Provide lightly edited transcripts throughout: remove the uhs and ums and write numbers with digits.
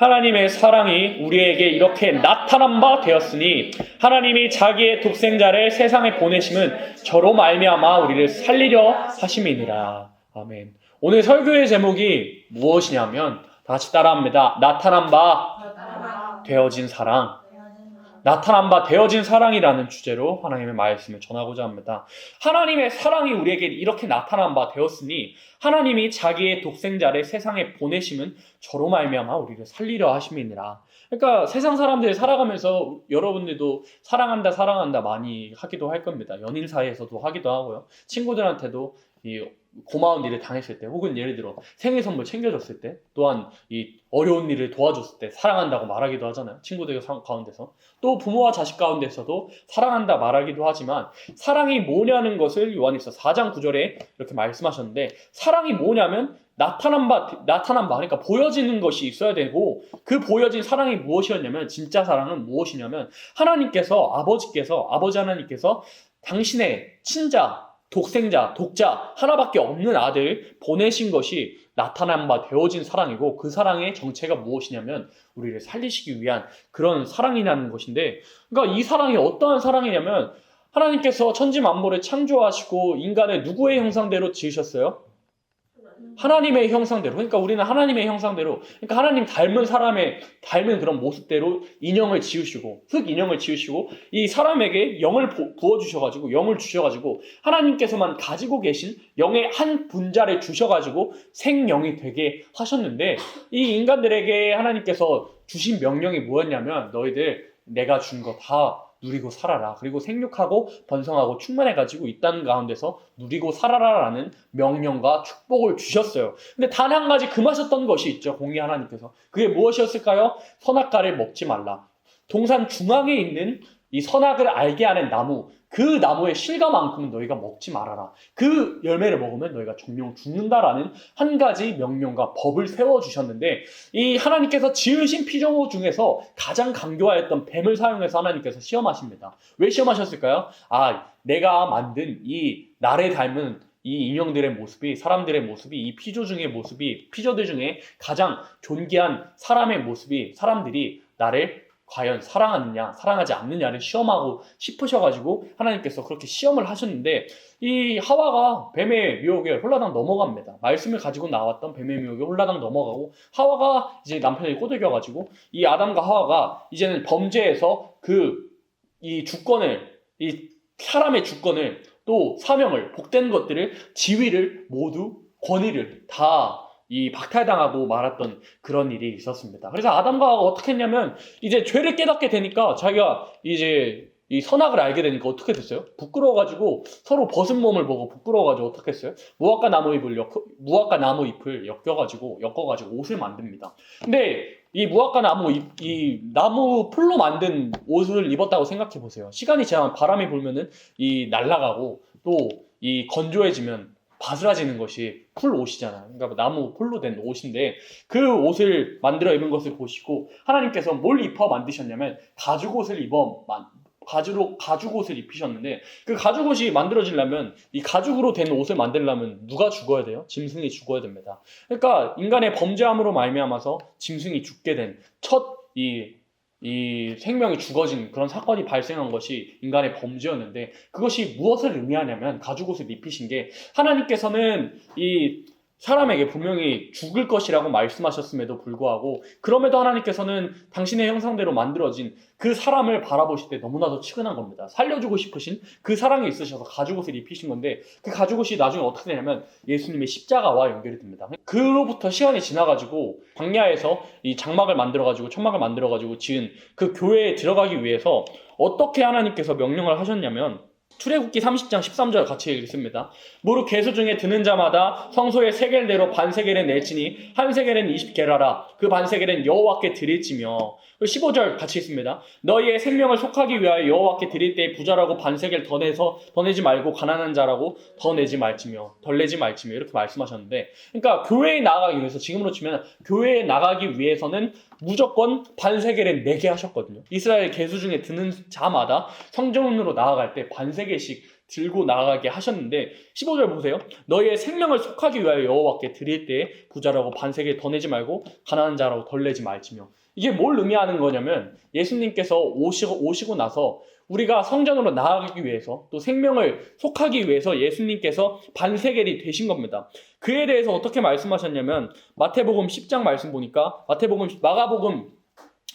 하나님의 사랑이 우리에게 이렇게 나타난 바 되었으니 하나님이 자기의 독생자를 세상에 보내심은 저로 말미암아 우리를 살리려 하심이니라. 아멘. 오늘 설교의 제목이 무엇이냐면 다 같이 따라합니다. 나타난 바 되어진 사랑. 나타난 바 되어진 사랑이라는 주제로 하나님의 말씀을 전하고자 합니다. 하나님의 사랑이 우리에게 이렇게 나타난 바 되었으니 하나님이 자기의 독생자를 세상에 보내심은 저로 말미암아 우리를 살리려 하심이니라. 그러니까 세상 사람들이 살아가면서 여러분들도 사랑한다 많이 하기도 할 겁니다. 연인 사이에서도 하기도 하고요. 친구들한테도 이 고마운 일을 당했을 때, 혹은 예를 들어 생일 선물 챙겨줬을 때, 또한 이 어려운 일을 도와줬을 때 사랑한다고 말하기도 하잖아요. 친구들 가운데서. 또 부모와 자식 가운데서도 사랑한다 말하기도 하지만, 사랑이 뭐냐는 것을 요한일서 4장 9절에 이렇게 말씀하셨는데, 사랑이 뭐냐면 나타난 바 그러니까 보여지는 것이 있어야 되고, 그 보여진 사랑이 무엇이었냐면, 진짜 사랑은 무엇이냐면 아버지 하나님께서 당신의 친자, 독생자, 독자, 하나밖에 없는 아들 보내신 것이 나타난 바 되어진 사랑이고, 그 사랑의 정체가 무엇이냐면 우리를 살리시기 위한 그런 사랑이라는 것인데, 그러니까 이 사랑이 어떠한 사랑이냐면, 하나님께서 천지 만물을 창조하시고 인간을 누구의 형상대로 지으셨어요? 하나님의 형상대로. 그러니까 우리는 하나님의 형상대로, 그러니까 하나님 닮은 사람의 닮은 그런 모습대로 인형을 지으시고, 흙 인형을 지으시고, 이 사람에게 영을 부어주셔가지고, 영을 주셔가지고, 하나님께서만 가지고 계신 영의 한 분자를 주셔가지고 생영이 되게 하셨는데, 이 인간들에게 하나님께서 주신 명령이 뭐였냐면, 너희들 내가 준 거 다 누리고 살아라. 그리고 생육하고 번성하고 충만해가지고 이 땅 가운데서 누리고 살아라라는 명령과 축복을 주셨어요. 근데 단 한 가지 금하셨던 것이 있죠. 공의 하나님께서. 그게 무엇이었을까요? 선악과를 먹지 말라. 동산 중앙에 있는 이 선악을 알게 하는 나무, 그 나무의 실과만큼은 너희가 먹지 말아라. 그 열매를 먹으면 너희가 정령 죽는다라는 한 가지 명령과 법을 세워주셨는데, 이 하나님께서 지으신 피조물 중에서 가장 강교하였던 뱀을 사용해서 하나님께서 시험하십니다. 왜 시험하셨을까요? 내가 만든 이 나를 닮은 이 인형들의 모습이, 사람들의 모습이, 이 피조들 중에 가장 존귀한 사람의 모습이, 사람들이 나를 과연 사랑하느냐 사랑하지 않느냐를 시험하고 싶으셔가지고 하나님께서 그렇게 시험을 하셨는데, 이 하와가 뱀의 유혹에 홀라당 넘어갑니다. 말씀을 가지고 나왔던 뱀의 유혹에 홀라당 넘어가고, 하와가 이제 남편이 꼬드겨가지고 이 아담과 하와가 이제는 범죄에서 이 주권을, 이 사람의 주권을, 또 사명을, 복된 것들을, 지위를 모두, 권위를 다 박탈당하고 말았던 그런 일이 있었습니다. 그래서 아담과 하와가 어떻게 했냐면, 이제 죄를 깨닫게 되니까, 자기가 이제 이 선악을 알게 되니까 어떻게 됐어요? 부끄러워가지고 서로 벗은 몸을 보고 부끄러워가지고 어떻게 했어요? 무화과 나무 잎을 엮어가지고 옷을 만듭니다. 근데 이 무화과 이 나무 풀로 만든 옷을 입었다고 생각해 보세요. 시간이 지나면 바람이 불면은 날아가고, 또 건조해지면 바스라지는 것이 풀 옷이잖아요. 그러니까 나무 풀로 된 옷인데, 그 옷을 만들어 입은 것을 보시고 하나님께서 뭘 입어 만드셨냐면 가죽옷을 입히셨는데, 그 가죽옷이 만들어지려면, 이 가죽으로 된 옷을 만들려면 누가 죽어야 돼요? 짐승이 죽어야 됩니다. 그러니까 인간의 범죄함으로 말미암아서 짐승이 죽게 된 첫 이 생명이 죽어진 그런 사건이 발생한 것이 인간의 범죄였는데, 그것이 무엇을 의미하냐면, 가죽옷을 입히신 게, 하나님께서는 이 사람에게 분명히 죽을 것이라고 말씀하셨음에도 불구하고, 그럼에도 하나님께서는 당신의 형상대로 만들어진 그 사람을 바라보실 때 너무나도 측은한 겁니다. 살려주고 싶으신 그 사랑이 있으셔서 가죽옷을 입히신 건데, 그 가죽옷이 나중에 어떻게 되냐면 예수님의 십자가와 연결이 됩니다. 그로부터 시간이 지나가지고 광야에서 이 장막을 만들어가지고, 천막을 만들어가지고 지은 그 교회에 들어가기 위해서 어떻게 하나님께서 명령을 하셨냐면, 출애굽기 30장 13절 같이 읽습니다. 무릇 계수 중에 드는 자마다 성소의 세겔대로 반세겔은 낼지니 한 세겔은 20게라라. 그 반세겔은 여호와께 드릴지며. 15절 같이 읽습니다. 너희의 생명을 속하기 위하여 여호와께 드릴 때에 부자라고 반세겔 더 내지 말고 가난한 자라고 덜 내지 말지며 이렇게 말씀하셨는데, 그러니까 교회에 나가기 위해서, 지금으로 치면 교회에 나가기 위해서는 무조건 반세겔을 내게 하셨거든요. 이스라엘 계수 중에 드는 자마다 성전으로 나아갈 때 반세겔씩 들고 나가게 하셨는데 15절 보세요. 너희의 생명을 속하기 위하여 여호와께 드릴 때 부자라고 반세게 더 내지 말고 가난한 자라고 덜 내지 말지며. 이게 뭘 의미하는 거냐면 예수님께서 오시고 나서 우리가 성전으로 나아가기 위해서 또 생명을 속하기 위해서 예수님께서 반세겔이 되신 겁니다. 그에 대해서 어떻게 말씀하셨냐면 마태복음 10장 말씀 보니까 마가복음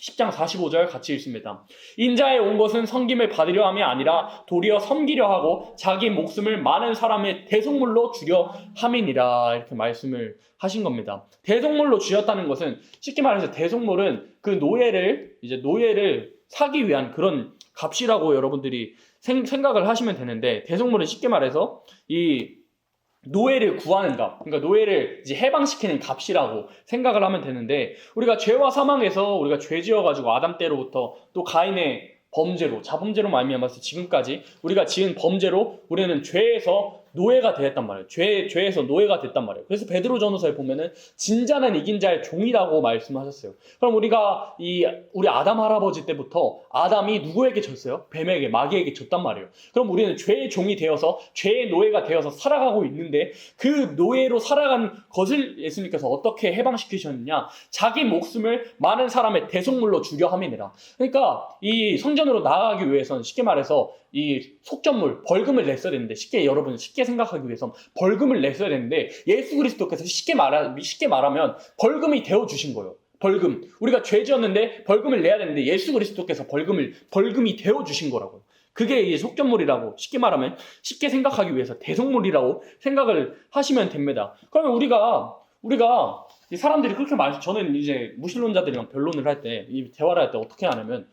10장 45절 같이 읽습니다. 인자에 온 것은 섬김을 받으려 함이 아니라 도리어 섬기려 하고 자기 목숨을 많은 사람의 대속물로 주려 함이니라 이렇게 말씀을 하신 겁니다. 대속물로 주셨다는 것은 쉽게 말해서 대속물은 그 노예를 사기 위한 그런 값이라고 여러분들이 생각을 하시면 되는데 대속물은 쉽게 말해서 이 노예를 구하는 값, 그러니까 노예를 이제 해방시키는 값이라고 생각을 하면 되는데 우리가 죄와 사망에서 우리가 죄 지어가지고 아담 때로부터 또 가인의 범죄로 자범죄로 말미암아서 지금까지 우리가 지은 범죄로 우리는 죄에서 노예가 되었단 말이에요. 죄에서 노예가 됐단 말이에요. 그래서 베드로 전후서에 보면은 진자는 이긴 자의 종이라고 말씀하셨어요. 그럼 우리가 우리 아담 할아버지 때부터 아담이 누구에게 졌어요? 뱀에게, 마귀에게 졌단 말이에요. 그럼 우리는 죄의 종이 되어서 죄의 노예가 되어서 살아가고 있는데 그 노예로 살아간 것을 예수님께서 어떻게 해방시키셨느냐? 자기 목숨을 많은 사람의 대속물로 주려 함이니라. 그러니까 이 성전으로 나아가기 위해서는 쉽게 말해서 이 속전물, 벌금을 냈어야 되는데 여러분 쉽게 생각하기 위해서 벌금을 냈어야 되는데 예수 그리스도께서 쉽게 말하면 벌금이 되어주신 거예요. 벌금. 우리가 죄 지었는데 벌금을 내야 되는데 예수 그리스도께서 벌금이 되어주신 거라고요. 그게 이 속전물이라고 쉽게 생각하기 위해서 대속물이라고 생각을 하시면 됩니다. 그러면 우리가 이 사람들이 그렇게 저는 이제 무신론자들이랑 변론을 할 때, 이 대화를 할 때 어떻게 하냐면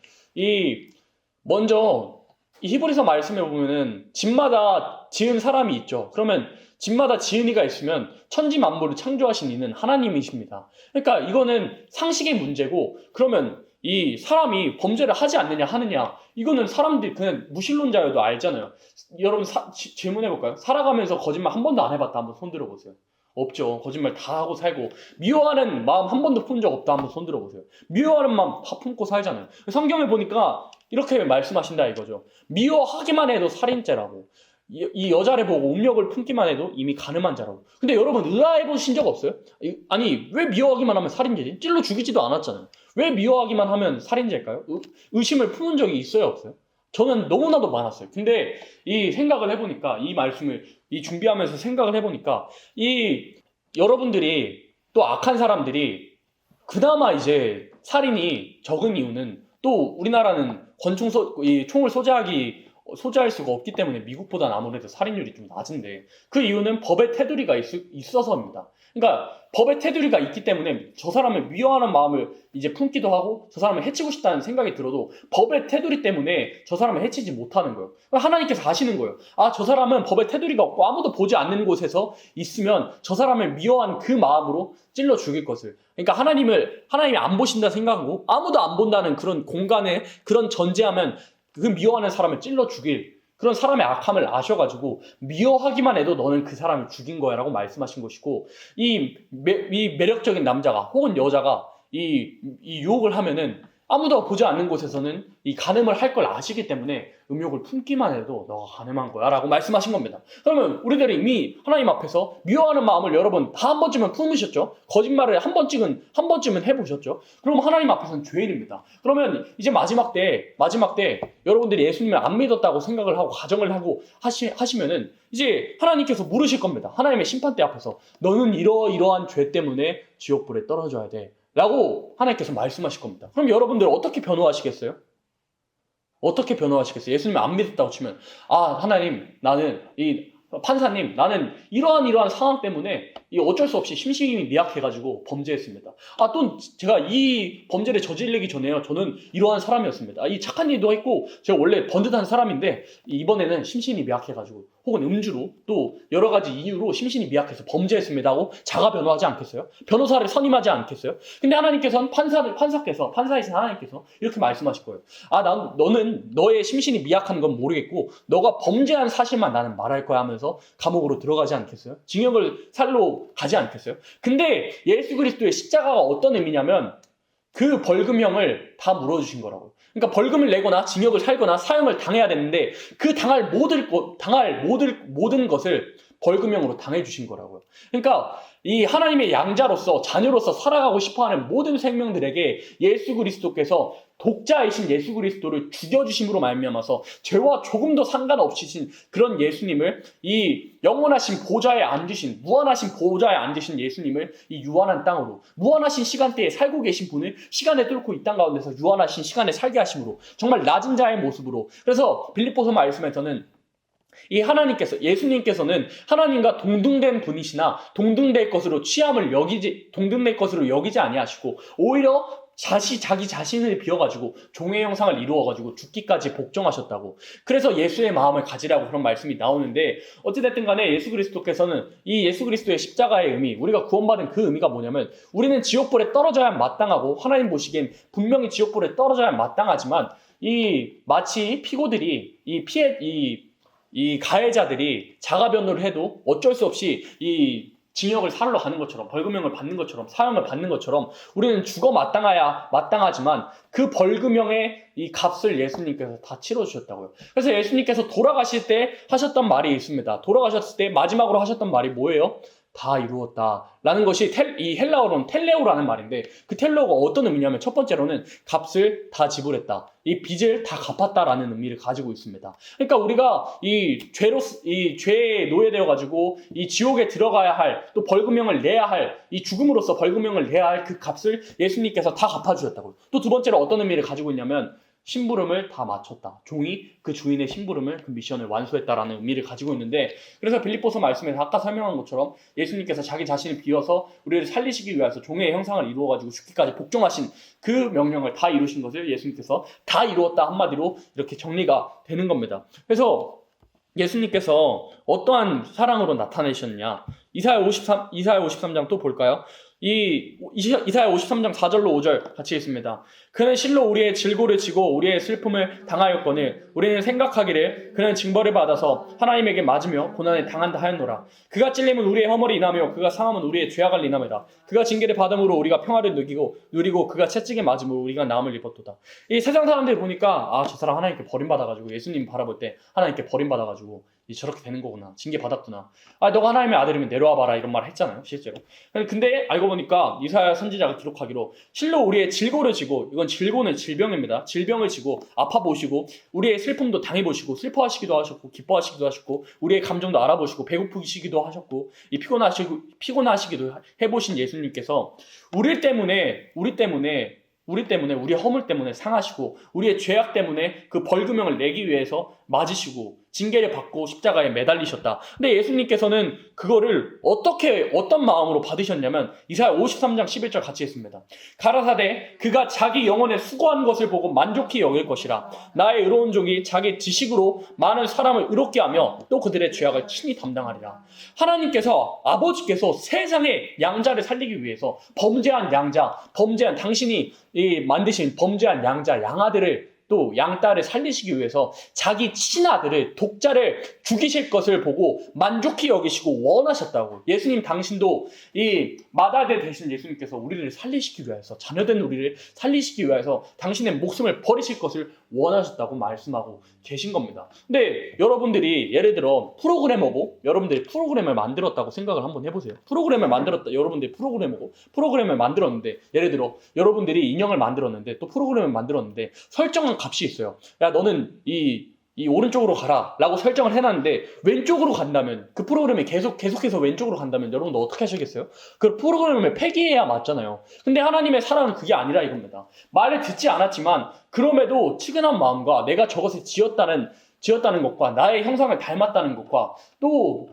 먼저 이 히브리서 말씀에 보면은 집마다 지은 사람이 있죠. 그러면 집마다 지은 이가 있으면 천지 만물을 창조하신 이는 하나님이십니다. 그러니까 이거는 상식의 문제고 그러면 이 사람이 범죄를 하지 않느냐 하느냐 이거는 사람들이 그냥 무신론자여도 알잖아요. 여러분 질문해볼까요? 살아가면서 거짓말 한 번도 안 해봤다 한번 손 들어보세요. 없죠. 거짓말 다 하고 살고 미워하는 마음 한 번도 푼 적 없다 한번 손 들어보세요. 미워하는 마음 다 품고 살잖아요. 성경에 보니까 이렇게 말씀하신다 이거죠. 미워하기만 해도 살인죄라고. 이 여자를 보고 음욕을 품기만 해도 이미 간음한 자라고. 근데 여러분 의아해 보신 적 없어요? 아니 왜 미워하기만 하면 살인죄지? 찔러 죽이지도 않았잖아요. 왜 미워하기만 하면 살인죄일까요? 의심을 품은 적이 있어요 없어요? 저는 너무나도 많았어요. 근데 이 생각을 해보니까 이 말씀을 준비하면서 생각을 해보니까 여러분들이 또 악한 사람들이 그나마 이제 살인이 적은 이유는 또 우리나라는 총을 소지할 수가 없기 때문에 미국보다는 아무래도 살인율이 좀 낮은데 그 이유는 법의 테두리가 있어서입니다. 그러니까 법의 테두리가 있기 때문에 저 사람을 미워하는 마음을 이제 품기도 하고 저 사람을 해치고 싶다는 생각이 들어도 법의 테두리 때문에 저 사람을 해치지 못하는 거예요. 하나님께서 아시는 거예요. 저 사람은 법의 테두리가 없고 아무도 보지 않는 곳에서 있으면 저 사람을 미워한 그 마음으로 찔러 죽일 것을. 그러니까 하나님이 안 보신다 생각하고 아무도 안 본다는 그런 공간에 그런 전제하면 그 미워하는 사람을 찔러 죽일 그런 사람의 악함을 아셔가지고 미워하기만 해도 너는 그 사람을 죽인 거야 라고 말씀하신 것이고 이 매력적인 남자가 혹은 여자가 이 유혹을 하면은 아무도 보지 않는 곳에서는 이 간음을 할 걸 아시기 때문에 음욕을 품기만 해도 너가 간음한 거야 라고 말씀하신 겁니다. 그러면 우리들이 이미 하나님 앞에서 미워하는 마음을 여러분 다 한 번쯤은 품으셨죠? 거짓말을 한 번쯤은 해보셨죠? 그럼 하나님 앞에서는 죄인입니다. 그러면 이제 마지막 때 여러분들이 예수님을 안 믿었다고 생각을 하고 가정을 하고 하시면은 이제 하나님께서 물으실 겁니다. 하나님의 심판대 앞에서 너는 이러한 죄 때문에 지옥불에 떨어져야 돼 라고 하나님께서 말씀하실 겁니다. 그럼 여러분들 어떻게 변호하시겠어요? 예수님을 안 믿었다고 치면 하나님 판사님 나는 이러한 상황 때문에 어쩔 수 없이 심신이 미약해가지고 범죄했습니다. 또 제가 이 범죄를 저지르기 전에요. 저는 이러한 사람이었습니다. 이 착한 일도 했고 제가 원래 번듯한 사람인데 이번에는 심신이 미약해가지고 혹은 음주로 또 여러 가지 이유로 심신이 미약해서 범죄했습니다 하고 자가 변호하지 않겠어요? 변호사를 선임하지 않겠어요? 근데 하나님께서는 판사이신 하나님께서 이렇게 말씀하실 거예요. 너는 너의 심신이 미약한 건 모르겠고 너가 범죄한 사실만 나는 말할 거야 하면서 감옥으로 들어가지 않겠어요? 징역을 살로 가지 않겠어요? 근데 예수 그리스도의 십자가가 어떤 의미냐면 그 벌금형을 다 물어주신 거라고요. 그러니까 벌금을 내거나 징역을 살거나 사형을 당해야 되는데 그 당할 모든 것을 벌금형으로 당해주신 거라고요. 그러니까 이 하나님의 양자로서 자녀로서 살아가고 싶어하는 모든 생명들에게 예수 그리스도께서 독자이신 예수 그리스도를 죽여주심으로 말미암아서 죄와 조금 더 상관없으신 그런 예수님을, 이 영원하신 보좌에 앉으신, 무한하신 보좌에 앉으신 예수님을 이 유한한 땅으로, 무한하신 시간대에 살고 계신 분을 시간에 뚫고 이 땅 가운데서 유한하신 시간에 살게 하심으로, 정말 낮은 자의 모습으로. 그래서 빌립보서 말씀에서는 이 하나님께서, 예수님께서는 하나님과 동등된 분이시나 동등될 것으로 동등될 것으로 여기지 아니하시고 오히려 자기 자신을 비워가지고 종의 형상을 이루어가지고 죽기까지 복종하셨다고. 그래서 예수의 마음을 가지라고 그런 말씀이 나오는데, 어찌됐든 간에 예수 그리스도께서는 이 예수 그리스도의 십자가의 의미, 우리가 구원받은 그 의미가 뭐냐면, 우리는 지옥불에 떨어져야 마땅하고 하나님 보시기엔 분명히 지옥불에 떨어져야 마땅하지만, 마치 피고들이 이 가해자들이 자가 변호를 해도 어쩔 수 없이 이 징역을 살러 가는 것처럼, 벌금형을 받는 것처럼, 사형을 받는 것처럼 우리는 죽어 마땅해야 마땅하지만 그 벌금형의 이 값을 예수님께서 다 치러주셨다고요. 그래서 예수님께서 돌아가실 때 하셨던 말이 있습니다. 돌아가셨을 때 마지막으로 하셨던 말이 뭐예요? 다 이루었다 라는 것이 이 헬라어로는 텔레오라는 말인데, 그 텔레오가 어떤 의미냐면, 첫 번째로는 값을 다 지불했다, 이 빚을 다 갚았다라는 의미를 가지고 있습니다. 그러니까 우리가 이 죄에 노예되어 가지고 이 지옥에 들어가야 할, 또 벌금형을 내야 할, 이 죽음으로써 벌금형을 내야 할 그 값을 예수님께서 다 갚아주셨다고요. 또 두 번째로 어떤 의미를 가지고 있냐면, 심부름을 다 마쳤다. 종이 그 주인의 심부름을, 그 미션을 완수했다라는 의미를 가지고 있는데, 그래서 빌립보서 말씀에서 아까 설명한 것처럼 예수님께서 자기 자신을 비워서 우리를 살리시기 위해서 종의 형상을 이루어가지고 죽기까지 복종하신 그 명령을 다 이루신 것을 예수님께서 다 이루었다, 한마디로 이렇게 정리가 되는 겁니다. 그래서 예수님께서 어떠한 사랑으로 나타내셨냐, 이사야 53장 또 볼까요? 이사야 53장 4절로 5절 같이 읽습니다. 그는 실로 우리의 질고를 지고 우리의 슬픔을 당하였거늘 우리는 생각하기를 그는 징벌을 받아서 하나님에게 맞으며 고난을 당한다 하였노라. 그가 찔림은 우리의 허물이 인하며 그가 상함은 우리의 죄악을 인함이라. 그가 징계를 받음으로 우리가 평화를 누리고 그가 채찍에 맞음으로 우리가 나음을 입었도다. 이 세상 사람들이 보니까 저 사람 하나님께 버림받아가지고, 예수님 바라볼 때 하나님께 버림받아가지고 저렇게 되는 거구나, 징계 받았구나, 너가 하나님의 아들이면 내려와 봐라, 이런 말을 했잖아요, 실제로. 근데 알고 보니까 이사야 선지자가 기록하기로 실로 우리의 질고를 지고, 이건 질고는 질병입니다. 질병을 지고 아파 보시고 우리의 슬픔도 당해 보시고 슬퍼하시기도 하셨고 기뻐하시기도 하셨고 우리의 감정도 알아보시고 배고프시기도 하셨고 피곤하시기도 해보신 예수님께서 우리 때문에 우리의 허물 때문에 상하시고 우리의 죄악 때문에 그 벌금형을 내기 위해서 맞으시고 징계를 받고 십자가에 매달리셨다. 근데 예수님께서는 그거를 어떤 마음으로 받으셨냐면, 이사야 53장 11절 같이 했습니다. 가라사대 그가 자기 영혼에 수고한 것을 보고 만족히 여길 것이라. 나의 의로운 종이 자기 지식으로 많은 사람을 의롭게 하며 또 그들의 죄악을 친히 담당하리라. 하나님께서, 아버지께서 세상의 양자를 살리기 위해서 범죄한 당신이 만드신 범죄한 양자, 양아들을, 또 양딸을 살리시기 위해서 자기 친아들을, 독자를 죽이실 것을 보고 만족히 여기시고 원하셨다고. 예수님 당신도 이 마다대 되신 예수님께서 우리를 살리시기 위해서, 자녀된 우리를 살리시기 위해서 당신의 목숨을 버리실 것을 원하셨다고 말씀하고 계신 겁니다. 근데 여러분들이 예를 들어 여러분들이 프로그램을 만들었다고 생각을 한번 해보세요. 여러분들이 프로그램을 만들었는데, 예를 들어 여러분들이 인형을 만들었는데, 또 프로그램을 만들었는데 설정한 값이 있어요. 야, 너는 이 오른쪽으로 가라 라고 설정을 해놨는데 왼쪽으로 간다면, 그 프로그램이 계속해서 왼쪽으로 간다면 여러분도 어떻게 하시겠어요? 그 프로그램을 폐기해야 맞잖아요. 근데 하나님의 사랑은 그게 아니라 이겁니다. 말을 듣지 않았지만 그럼에도 측은한 마음과 내가 저것을 지었다는 것과 나의 형상을 닮았다는 것과 또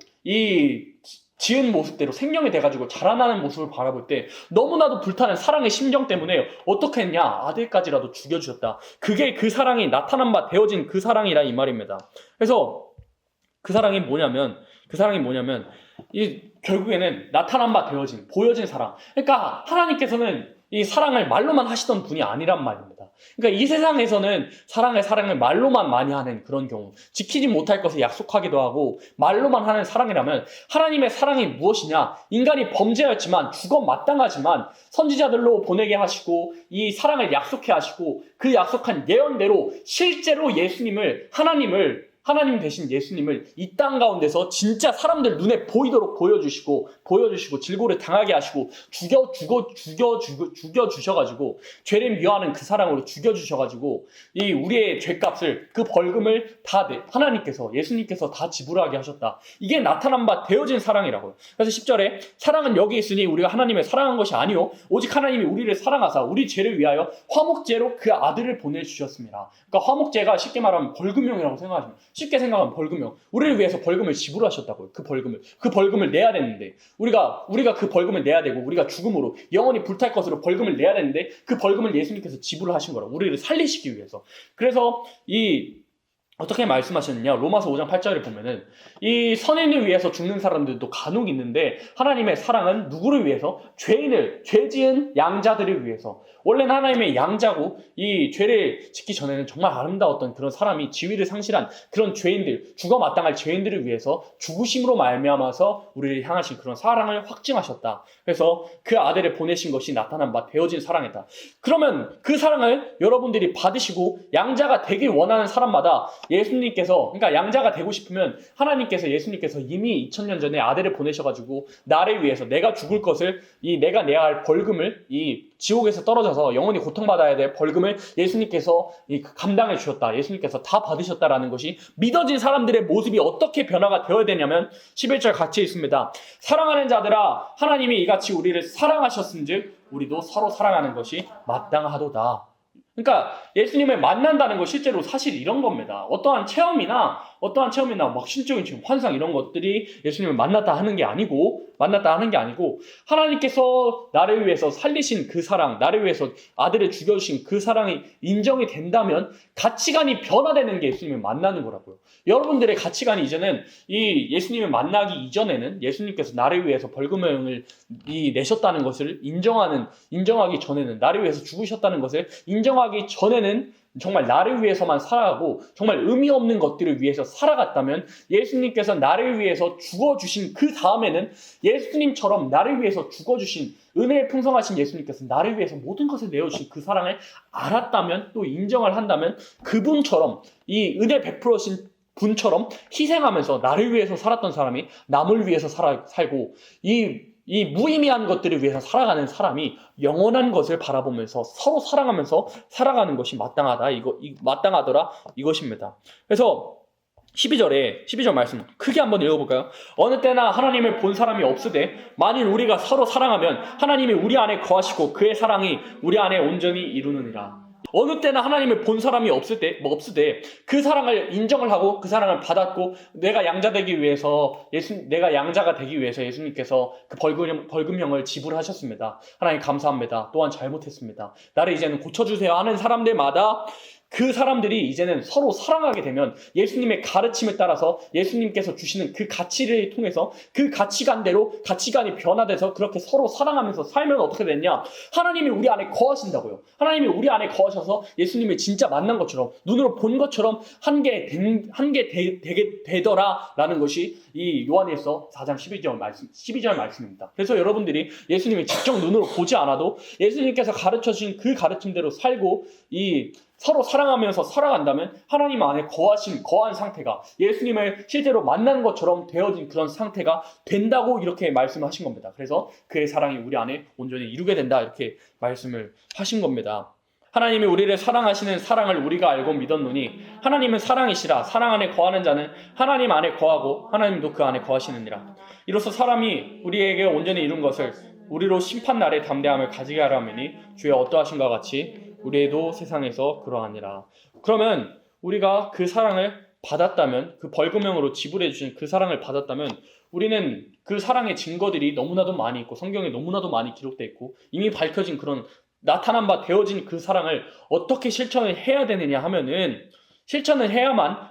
지은 모습대로 생명이 돼가지고 자라나는 모습을 바라볼 때 너무나도 불타는 사랑의 심정 때문에 어떻게 했냐? 아들까지라도 죽여주셨다. 그게 그 사랑이 나타난 바 되어진 그 사랑이라 이 말입니다. 그래서 그 사랑이 뭐냐면 결국에는 나타난 바 되어진, 보여진 사랑. 그러니까 하나님께서는 이 사랑을 말로만 하시던 분이 아니란 말입니다. 그러니까 이 세상에서는 사랑을 말로만 많이 하는 그런 경우, 지키지 못할 것을 약속하기도 하고 말로만 하는 사랑이라면 하나님의 사랑이 무엇이냐? 인간이 범죄였지만 죽어 마땅하지만 선지자들로 보내게 하시고 이 사랑을 약속해 하시고 그 약속한 예언대로 실제로 하나님 대신 예수님을 이 땅 가운데서 진짜 사람들 눈에 보이도록 보여주시고 질고를 당하게 하시고 죽여주셔가지고 죄를 미워하는 그 사랑으로 죽여주셔가지고 이 우리의 죄값을 그 벌금을 다 하나님께서 예수님께서 다 지불하게 하셨다. 이게 나타난 바 되어진 사랑이라고요. 그래서 10절에 사랑은 여기 있으니 우리가 하나님을 사랑한 것이 아니요 오직 하나님이 우리를 사랑하사 우리 죄를 위하여 화목제로 그 아들을 보내주셨습니다. 그러니까 화목제가 쉽게 말하면 벌금형이라고 생각하시면 쉽게 생각하면 벌금형. 우리를 위해서 벌금을 지불하셨다고요. 그 벌금을 내야 되는데 우리가 그 벌금을 내야 되고 우리가 죽음으로 영원히 불탈 것으로 벌금을 내야 되는데 그 벌금을 예수님께서 지불을 하신 거라고. 우리를 살리시기 위해서. 그래서 어떻게 말씀하셨느냐? 로마서 5장 8절에 보면은 이 선인을 위해서 죽는 사람들도 간혹 있는데 하나님의 사랑은 누구를 위해서? 죄 지은 양자들을 위해서. 원래는 하나님의 양자고 이 죄를 짓기 전에는 정말 아름다웠던 그런 사람이 지위를 상실한 그런 죄인들, 죽어 마땅할 죄인들을 위해서 죽으심으로 말미암아서 우리를 향하신 그런 사랑을 확증하셨다. 그래서 그 아들을 보내신 것이 나타난 바 되어진 사랑이다. 그러면 그 사랑을 여러분들이 받으시고 양자가 되길 원하는 사람마다 그러니까 양자가 되고 싶으면 예수님께서 이미 2000년 전에 아들을 보내셔가지고 나를 위해서 내가 죽을 것을 내가 내야 할 벌금을 이 지옥에서 떨어져서 영원히 고통받아야 될 벌금을 예수님께서 감당해 주셨다. 예수님께서 다 받으셨다라는 것이 믿어진 사람들의 모습이 어떻게 변화가 되어야 되냐면 11절 같이 있습니다. 사랑하는 자들아 하나님이 이같이 우리를 사랑하셨은즉 우리도 서로 사랑하는 것이 마땅하도다. 그러니까 예수님을 만난다는 거 실제로 사실 이런 겁니다. 어떠한 체험이나 막 신적인 지금 환상 이런 것들이 예수님을 만났다 하는 게 아니고 하나님께서 나를 위해서 살리신 그 사랑, 나를 위해서 아들을 죽여주신 그 사랑이 인정이 된다면 가치관이 변화되는 게 예수님을 만나는 거라고요. 여러분들의 가치관이 이제는 이 예수님을 만나기 이전에는 예수님께서 나를 위해서 벌금형을 내셨다는 것을 인정하기 전에는 나를 위해서 죽으셨다는 것을 인정하기 전에는 정말 나를 위해서만 살아가고 정말 의미 없는 것들을 위해서 살아갔다면 예수님께서 나를 위해서 죽어주신 그 다음에는 예수님처럼 나를 위해서 죽어주신 은혜에 풍성하신 예수님께서 나를 위해서 모든 것을 내어주신 그 사랑을 알았다면 또 인정을 한다면 그분처럼 이 은혜 베풀어신 분처럼 희생하면서 나를 위해서 살았던 사람이 남을 위해서 살고 이 무의미한 것들을 위해서 살아가는 사람이 영원한 것을 바라보면서 서로 사랑하면서 살아가는 것이 마땅하더라 이것입니다. 그래서 12절 말씀 크게 한번 읽어볼까요? 어느 때나 하나님을 본 사람이 없으되 만일 우리가 서로 사랑하면 하나님이 우리 안에 거하시고 그의 사랑이 우리 안에 온전히 이루느니라. 어느 때나 하나님을 본 사람이 없으되 그 사랑을 인정을 하고 그 사랑을 받았고 내가 양자가 되기 위해서 예수님께서 그 벌금형을 지불하셨습니다. 하나님 감사합니다. 또한 잘못했습니다. 나를 이제는 고쳐주세요 하는 사람들마다 그 사람들이 이제는 서로 사랑하게 되면 예수님의 가르침을 따라서 예수님께서 주시는 그 가치를 통해서 그 가치관이 변화돼서 그렇게 서로 사랑하면서 살면 어떻게 됐냐? 하나님이 우리 안에 거하신다고요. 하나님이 우리 안에 거하셔서 예수님을 진짜 만난 것처럼 눈으로 본 것처럼 한 게 되게 되더라라는 것이 이 요한일서 4장 12절 말씀입니다. 그래서 여러분들이 예수님을 직접 눈으로 보지 않아도 예수님께서 가르쳐주신 그 가르침대로 살고 서로 사랑하면서 살아간다면 하나님 안에 거한 상태가 예수님을 실제로 만난 것처럼 되어진 그런 상태가 된다고 이렇게 말씀하신 겁니다. 그래서 그의 사랑이 우리 안에 온전히 이루게 된다 이렇게 말씀을 하신 겁니다. 하나님이 우리를 사랑하시는 사랑을 우리가 알고 믿었노니 하나님은 사랑이시라. 사랑 안에 거하는 자는 하나님 안에 거하고 하나님도 그 안에 거하시느니라. 이로써 사람이 우리에게 온전히 이룬 것을 우리로 심판날에 담대함을 가지게 하라매니 주의 어떠하신가 같이 우리도 세상에서 그러하니라. 그러면 우리가 그 사랑을 받았다면 그 벌금형으로 지불해 주신 그 사랑을 받았다면 우리는 그 사랑의 증거들이 너무나도 많이 있고 성경에 너무나도 많이 기록되어 있고 이미 밝혀진 그런 나타난 바 되어진 그 사랑을 어떻게 실천을 해야 되느냐 하면은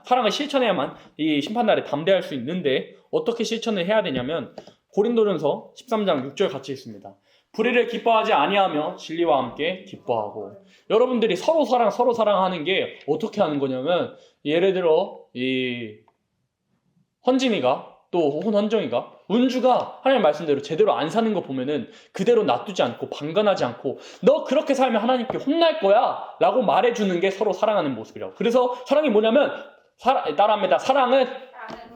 사랑을 실천해야만 이 심판날에 담대할 수 있는데 어떻게 실천을 해야 되냐면 고린도전서 13장 6절 같이 있습니다. 불의를 기뻐하지 아니하며 진리와 함께 기뻐하고. 여러분들이 서로 사랑하는 게 어떻게 하는 거냐면, 예를 들어 이 헌진이가 또 혹은 헌정이가, 운주가 하나님 말씀대로 제대로 안 사는 거 보면은 그대로 놔두지 않고 방관하지 않고 너 그렇게 살면 하나님께 혼날 거야 라고 말해주는 게 서로 사랑하는 모습이라고. 그래서 사랑이 뭐냐면, 따라합니다. 사랑은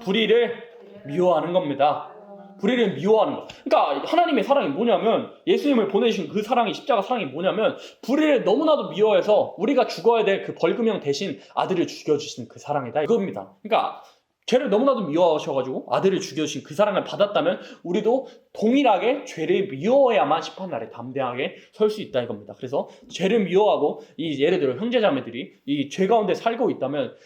불의를 미워하는 겁니다. 불의를 미워하는 거. 그러니까 하나님의 사랑이 뭐냐면, 예수님을 보내신 그 사랑이, 십자가 사랑이 뭐냐면, 불의를 너무나도 미워해서 우리가 죽어야 될 그 벌금형 대신 아들을 죽여주신 그 사랑이다 이겁니다. 그러니까 죄를 너무나도 미워하셔가지고 아들을 죽여주신 그 사랑을 받았다면 우리도 동일하게 죄를 미워해야만 심판날에 담대하게 설 수 있다 이겁니다. 그래서 죄를 미워하고, 이 예를 들어 형제자매들이 이 죄 가운데 살고 있다면,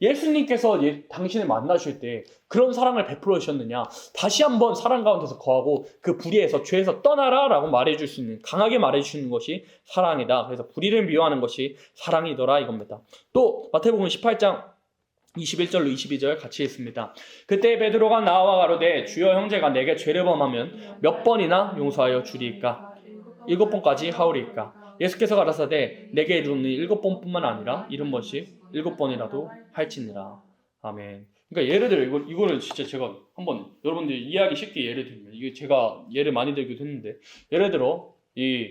예수님께서 당신을 만나실 때 그런 사랑을 베풀어 주셨느냐, 다시 한번 사랑 가운데서 거하고 그 불의에서, 죄에서 떠나라 라고 말해줄 수 있는, 강하게 말해주시는 것이 사랑이다. 그래서 불의를 미워하는 것이 사랑이더라 이겁니다. 또 마태복음 18장 21절로 22절 같이 읽습니다. 그때 베드로가 나와 가로되 주여, 형제가 내게 죄를 범하면 몇 번이나 용서하여 주리이까? 7번까지 하오리이까? 예수께서 가라사대 내게 이르노니 7번뿐만 아니라 70번씩 7번이라도 할지니라. 아멘. 그러니까 예를 들어 이거를 진짜 제가 한번 여러분들이 이해하기 쉽게 예를 들면, 이게 제가 예를 많이 들기도 했는데, 예를 들어 이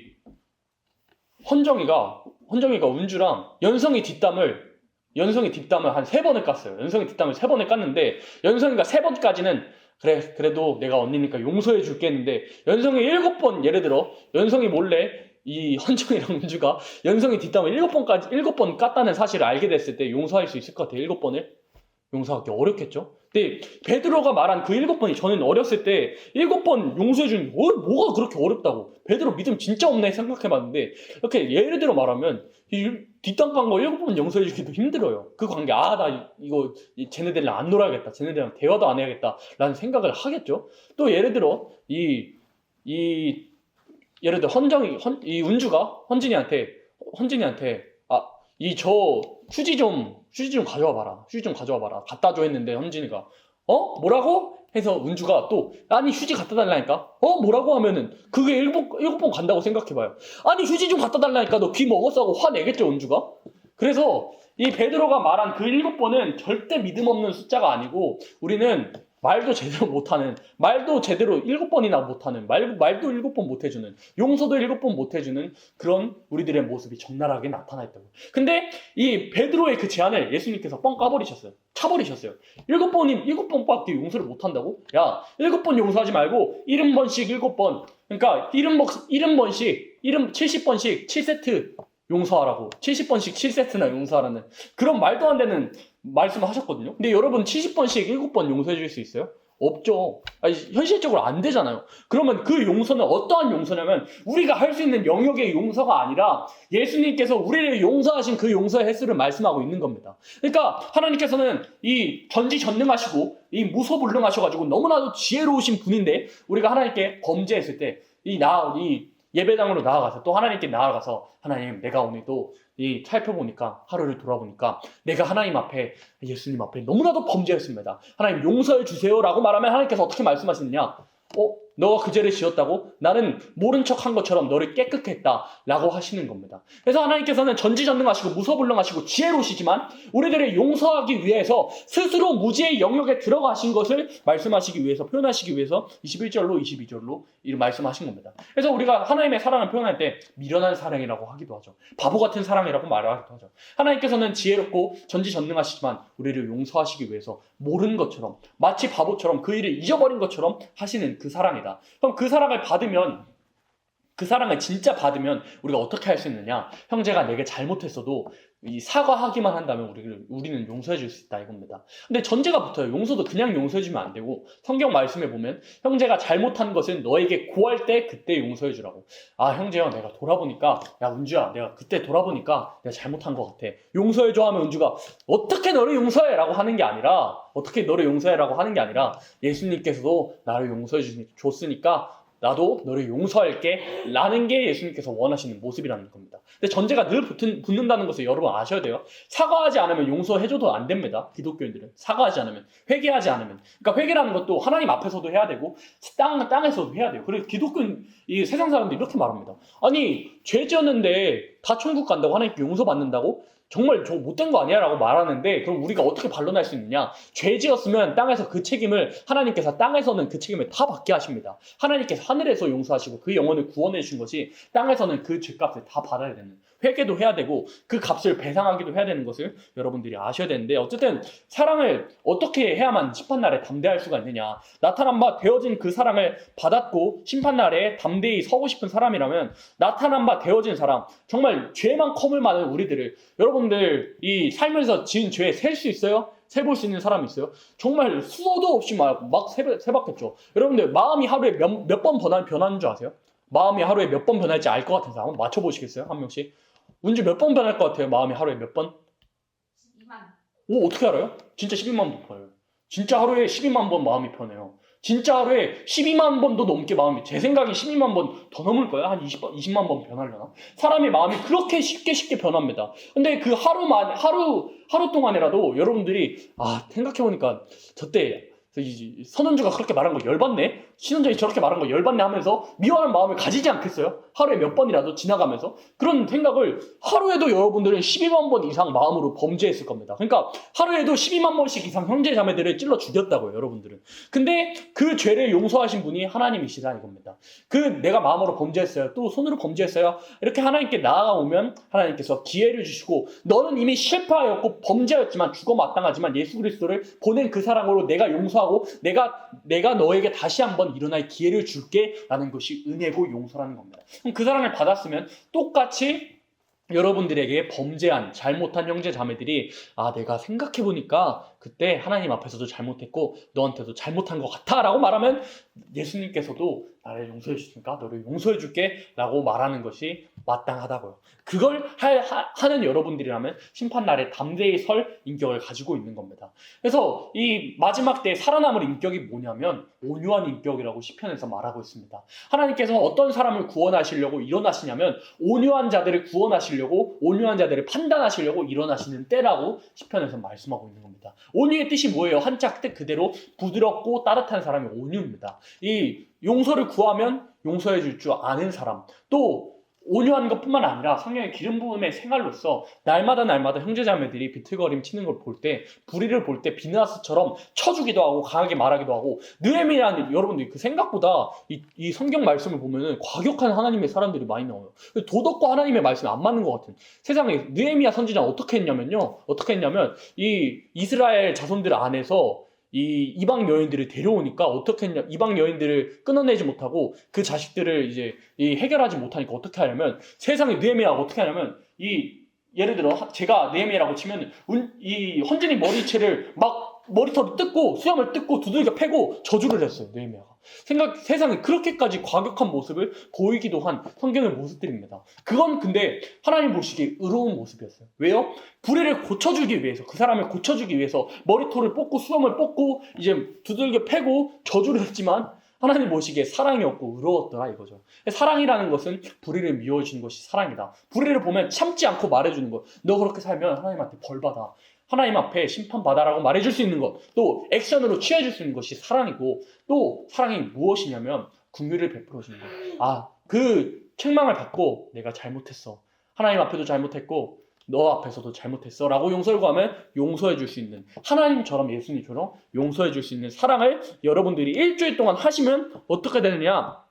헌정이가 운주랑 연성이 뒷담을 한 3번을 깠어요. 연성이 뒷담을 3번을 깠는데, 연성이가 3번까지는 그래도 내가 언니니까 용서해 줄게 했는데, 연성이 7번, 예를 들어 연성이 몰래 이 헌정이랑 운주가 연성이 뒷담을 7번 깠다는 사실을 알게 됐을 때 용서할 수 있을 것 같아요. 7번을 용서하기 어렵겠죠. 근데 베드로가 말한 그 7번이, 저는 어렸을 때 7번 용서해 주는 게 뭐가 그렇게 어렵다고, 베드로 믿음 진짜 없네 생각해봤는데, 이렇게 예를 들어 말하면 이 뒷담 깐 거 7번 용서해 주기도 힘들어요. 그 관계, 나 이거 쟤네들이랑 안 놀아야겠다, 쟤네들이랑 대화도 안 해야겠다 라는 생각을 하겠죠. 또 예를 들어 예를 들어 이 운주가 헌진이한테 휴지 좀 가져와 봐라 갖다 줘 했는데, 헌진이가 뭐라고? 해서 운주가 또 아니 휴지 갖다 달라니까, 뭐라고 하면은 그게 7번 간다고 생각해봐요. 아니 휴지 좀 갖다 달라니까 너 귀 먹었어 하고 화내겠죠 운주가. 그래서 이 베드로가 말한 그 7번은 절대 믿음 없는 숫자가 아니고, 우리는 말도 제대로 못하는, 말도 제대로 7번이나 못하는, 말도 7번 못해주는, 용서도 7번 못해주는 그런 우리들의 모습이 적나라하게 나타나있다고. 근데 이 베드로의 그 제안을 예수님께서 뻥 까버리셨어요. 차버리셨어요. 7번밖에 용서를 못한다고? 야, 7번 용서하지 말고 70번씩 7번, 그러니까 70번씩 70번씩 7세트 용서하라고, 70번씩 7세트나 용서하라는 그런 말도 안 되는 말씀을 하셨거든요. 근데 여러분 70번씩 7번 용서해 줄 수 있어요? 없죠. 현실적으로 안 되잖아요. 그러면 그 용서는 어떠한 용서냐면, 우리가 할 수 있는 영역의 용서가 아니라 예수님께서 우리를 용서하신 그 용서의 횟수를 말씀하고 있는 겁니다. 그러니까 하나님께서는 이 전지전능하시고 이 무소불능하셔가지고 너무나도 지혜로우신 분인데, 우리가 하나님께 범죄했을 때 이 예배당으로 나아가서, 또 하나님께 나아가서, 하나님 내가 오늘도 살펴보니까, 하루를 돌아보니까 내가 하나님 앞에, 예수님 앞에 너무나도 범죄했습니다. 하나님 용서해 주세요 라고 말하면 하나님께서 어떻게 말씀하시느냐? 너가 그 죄를 지었다고? 나는 모른 척한 것처럼 너를 깨끗게 했다 라고 하시는 겁니다. 그래서 하나님께서는 전지전능하시고 무소불능하시고 지혜로우시지만, 우리들을 용서하기 위해서 스스로 무지의 영역에 들어가신 것을 말씀하시기 위해서, 표현하시기 위해서 21절로 22절로 이를 말씀하신 겁니다. 그래서 우리가 하나님의 사랑을 표현할 때 미련한 사랑이라고 하기도 하죠. 바보 같은 사랑이라고 말하기도 하죠. 하나님께서는 지혜롭고 전지전능하시지만 우리를 용서하시기 위해서 모르는 것처럼, 마치 바보처럼 그 일을 잊어버린 것처럼 하시는 그 사랑이다. 그럼 그 사랑을 받으면, 그 사랑을 진짜 받으면 우리가 어떻게 할 수 있느냐? 형제가 내게 잘못했어도 사과하기만 한다면 우리는 용서해 줄 수 있다 이겁니다. 근데 전제가 붙어요. 용서도 그냥 용서해 주면 안 되고, 성경 말씀에 보면 형제가 잘못한 것은 너에게 고할 때 그때 용서해 주라고. 형제야, 내가 돌아보니까, 야 은주야, 내가 그때 돌아보니까 내가 잘못한 것 같아, 용서해 줘 하면 은주가 어떻게 너를 용서해 라고 하는 게 아니라, 예수님께서도 나를 용서해 줬으니까 나도 너를 용서할게 라는 게 예수님께서 원하시는 모습이라는 겁니다. 근데 전제가 늘 붙는다는 것을 여러분 아셔야 돼요. 사과하지 않으면 용서해줘도 안 됩니다. 기독교인들은 사과하지 않으면, 회개하지 않으면. 그러니까 회개라는 것도 하나님 앞에서도 해야 되고 땅에서도 해야 돼요. 그래서 기독교인, 이 세상 사람들이 이렇게 말합니다. 아니 죄 지었는데 다 천국 간다고, 하나님께 용서받는다고? 정말 저 못된 거 아니야? 라고 말하는데, 그럼 우리가 어떻게 반론할 수 있느냐? 죄 지었으면 땅에서 그 책임을, 하나님께서 땅에서는 그 책임을 다 받게 하십니다. 하나님께서 하늘에서 용서하시고 그 영혼을 구원해 주신 것이 땅에서는 그 죄값을 다 받아야 되는, 회개도 해야 되고 그 값을 배상하기도 해야 되는 것을 여러분들이 아셔야 되는데, 어쨌든 사랑을 어떻게 해야만 심판날에 담대할 수가 있느냐? 나타난 바 되어진 그 사랑을 받았고 심판날에 담대히 서고 싶은 사람이라면, 나타난 바 되어진 사람, 정말 죄만 커물 많은 우리들을, 여러분들 이 살면서 지은 죄 셀 수 있어요? 세볼 수 있는 사람이 있어요? 정말 수도 없이 막 세봤겠죠. 여러분들 마음이 하루에 몇 번 변하는 줄 아세요? 마음이 하루에 몇 번 변할지 알 것 같은 사람 한번 맞춰보시겠어요? 한 명씩. 운주 몇 번 변할 것 같아요? 마음이 하루에 몇 번? 12만. 오, 어떻게 알아요? 진짜 12만 번 변해요. 진짜 하루에 12만 번 마음이 변해요. 진짜 하루에 12만 번도 넘게 마음이, 제 생각에 12만 번 더 넘을 거예요. 한 20만 번 변하려나? 사람의 마음이 그렇게 쉽게 변합니다. 근데 그 하루 동안이라도 여러분들이, 생각해보니까 저때 선원주가 그렇게 말한 거 열받네? 신혼자이 저렇게 말한 거 열받네 하면서 미워하는 마음을 가지지 않겠어요? 하루에 몇 번이라도 지나가면서 그런 생각을, 하루에도 여러분들은 12만 번 이상 마음으로 범죄했을 겁니다. 그러니까 하루에도 12만 번씩 이상 형제 자매들을 찔러 죽였다고요, 여러분들은. 근데 그 죄를 용서하신 분이 하나님이시다 이겁니다. 내가 마음으로 범죄했어요, 또 손으로 범죄했어요, 이렇게 하나님께 나아오면 하나님께서 기회를 주시고, 너는 이미 실패하였고 범죄였지만 죽어 마땅하지만 예수 그리스도를 보낸 그 사랑으로 내가 용서하고 내가 너에게 다시 한번 일어날 기회를 줄게 라는 것이 은혜고 용서라는 겁니다. 그럼 그 사랑을 받았으면 똑같이 여러분들에게 범죄한, 잘못한 형제 자매들이, 내가 생각해보니까 그때 하나님 앞에서도 잘못했고 너한테도 잘못한 것 같아 라고 말하면, 예수님께서도 나를 용서해 주시니까 너를 용서해 줄게 라고 말하는 것이 마땅하다고요. 그걸 하는 여러분들이라면 심판날에 담대히 설 인격을 가지고 있는 겁니다. 그래서 이 마지막 때 살아남을 인격이 뭐냐면 온유한 인격이라고 시편에서 말하고 있습니다. 하나님께서 어떤 사람을 구원하시려고 일어나시냐면, 온유한 자들을 구원하시려고, 온유한 자들을 판단하시려고 일어나시는 때라고 시편에서 말씀하고 있는 겁니다. 온유의 뜻이 뭐예요? 한자 뜻 그대로 부드럽고 따뜻한 사람이 온유입니다. 이 용서를 구하면 용서해 줄 줄 아는 사람, 또 온유한 것뿐만 아니라 성령의 기름 부음의 생활로서 날마다 형제자매들이 비틀거림 치는 걸 볼 때, 불의를 볼 때 비느하스처럼 쳐주기도 하고 강하게 말하기도 하고, 느헤미야는 여러분들이 그 생각보다 이 성경 말씀을 보면은 과격한 하나님의 사람들이 많이 나와요. 도덕과 하나님의 말씀이 안 맞는 것 같은 세상에. 느헤미야 선지자는 어떻게 했냐면 이 이스라엘 자손들 안에서 이 이방 여인들을 데려오니까 어떻게 했냐, 이방 여인들을 끊어내지 못하고 그 자식들을 이제 해결하지 못하니까 어떻게 하냐면, 세상에 느헤미야가 어떻게 하냐면, 예를 들어 제가 느헤미야라고 치면 이 헌진이 머리채를 막 머리털을 뜯고 수염을 뜯고 두들겨 패고 저주를 했어요, 느헤미야가. 세상에 그렇게까지 과격한 모습을 보이기도 한 성경의 모습들입니다. 그건 근데 하나님 보시기에 의로운 모습이었어요. 왜요? 불의를 고쳐주기 위해서, 그 사람을 고쳐주기 위해서 머리털을 뽑고 수염을 뽑고 이제 두들겨 패고 저주를 했지만, 하나님 보시기에 사랑이었고 의로웠더라 이거죠. 사랑이라는 것은 불의를 미워주는 것이 사랑이다. 불의를 보면 참지 않고 말해주는 것. 너 그렇게 살면 하나님한테 벌받아, 하나님 앞에 심판받아라고 말해줄 수 있는 것, 또 액션으로 취해줄 수 있는 것이 사랑이고, 또 사랑이 무엇이냐면 긍휼을 베풀어주는 것. 그 책망을 받고 내가 잘못했어, 하나님 앞에도 잘못했고 너 앞에서도 잘못했어 라고 용서를 구하면 용서해 줄 수 있는, 하나님처럼 예수님처럼 용서해 줄 수 있는 사랑을 여러분들이 일주일 동안 하시면 어떻게 되느냐?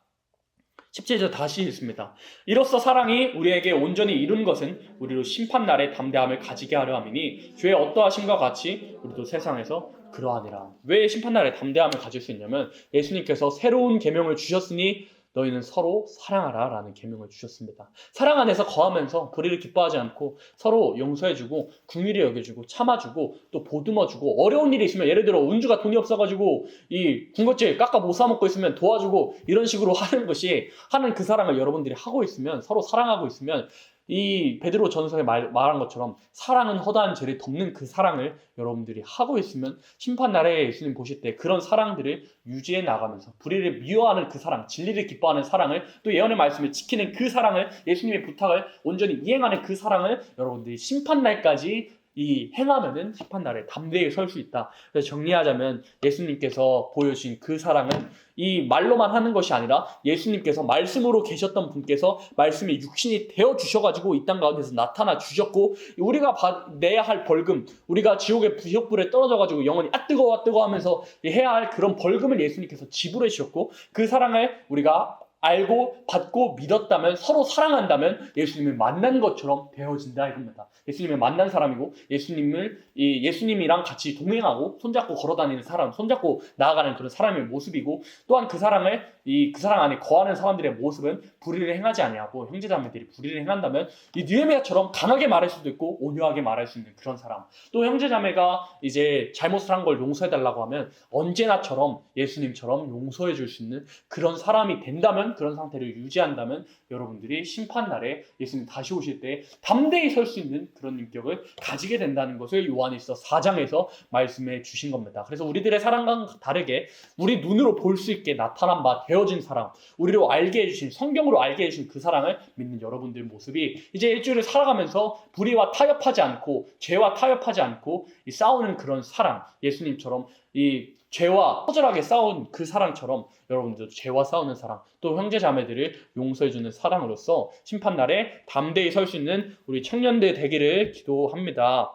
17절 다시 읽습니다. 이로써 사랑이 우리에게 온전히 이룬 것은 우리로 심판날에 담대함을 가지게 하려 함이니 주의 어떠하심과 같이 우리도 세상에서 그러하니라. 왜 심판날에 담대함을 가질 수 있냐면, 예수님께서 새로운 계명을 주셨으니 너희는 서로 사랑하라 라는 계명을 주셨습니다. 사랑 안에서 거하면서 불의를 기뻐하지 않고 서로 용서해주고 긍휼히 여겨주고 참아주고 또 보듬어주고, 어려운 일이 있으면, 예를 들어 운주가 돈이 없어가지고 이 군것질 깎아 못 사먹고 있으면 도와주고, 이런 식으로 하는 그 사랑을 여러분들이 하고 있으면, 서로 사랑하고 있으면 이 베드로 전서에 말한 것처럼 사랑은 허다한 죄를 덮는 그 사랑을 여러분들이 하고 있으면 심판날에 예수님 보실 때 그런 사랑들을 유지해 나가면서 불의를 미워하는 그 사랑, 진리를 기뻐하는 사랑을, 또 예언의 말씀을 지키는 그 사랑을, 예수님의 부탁을 온전히 이행하는 그 사랑을 여러분들이 심판날까지 행하면은 심판날에 담대히 설 수 있다. 그래서 정리하자면 예수님께서 보여주신 그 사랑은 이 말로만 하는 것이 아니라 예수님께서 말씀으로 계셨던 분께서 말씀이 육신이 되어 주셔가지고 이 땅 가운데서 나타나 주셨고, 우리가 내야 할 벌금, 우리가 지옥의 부역불에 떨어져가지고 영원히 뜨거워 하면서 해야 할 그런 벌금을 예수님께서 지불해 주셨고, 그 사랑을 우리가 알고 받고 믿었다면, 서로 사랑한다면 예수님을 만난 것처럼 되어진다 이겁니다. 예수님을 만난 사람이고 예수님이랑 같이 동행하고 손잡고 걸어다니는 사람, 손잡고 나아가는 그런 사람의 모습이고, 또한 그 사랑 안에 거하는 사람들의 모습은 불의를 행하지 아니하고, 형제자매들이 불의를 행한다면 이 느헤미야처럼 강하게 말할 수도 있고 온유하게 말할 수 있는 그런 사람, 또 형제자매가 이제 잘못을 한 걸 용서해달라고 하면 언제나처럼 예수님처럼 용서해 줄 수 있는 그런 사람이 된다면, 그런 상태를 유지한다면 여러분들이 심판날에 예수님 다시 오실 때 담대히 설 수 있는 그런 인격을 가지게 된다는 것을 요한일서 4장에서 말씀해 주신 겁니다. 그래서 우리들의 사랑과는 다르게 우리 눈으로 볼 수 있게 나타난 바 되어진 사랑, 우리로 알게 해주신, 성경으로 알게 해주신 그 사랑을 믿는 여러분들 모습이 이제 일주일을 살아가면서 불의와 타협하지 않고 죄와 타협하지 않고 싸우는 그런 사랑, 예수님처럼 이 죄와 처절하게 싸운 그 사랑처럼 여러분들도 죄와 싸우는 사랑, 또 형제 자매들을 용서해주는 사랑으로서 심판날에 담대히 설 수 있는 우리 청년들 되기를 기도합니다.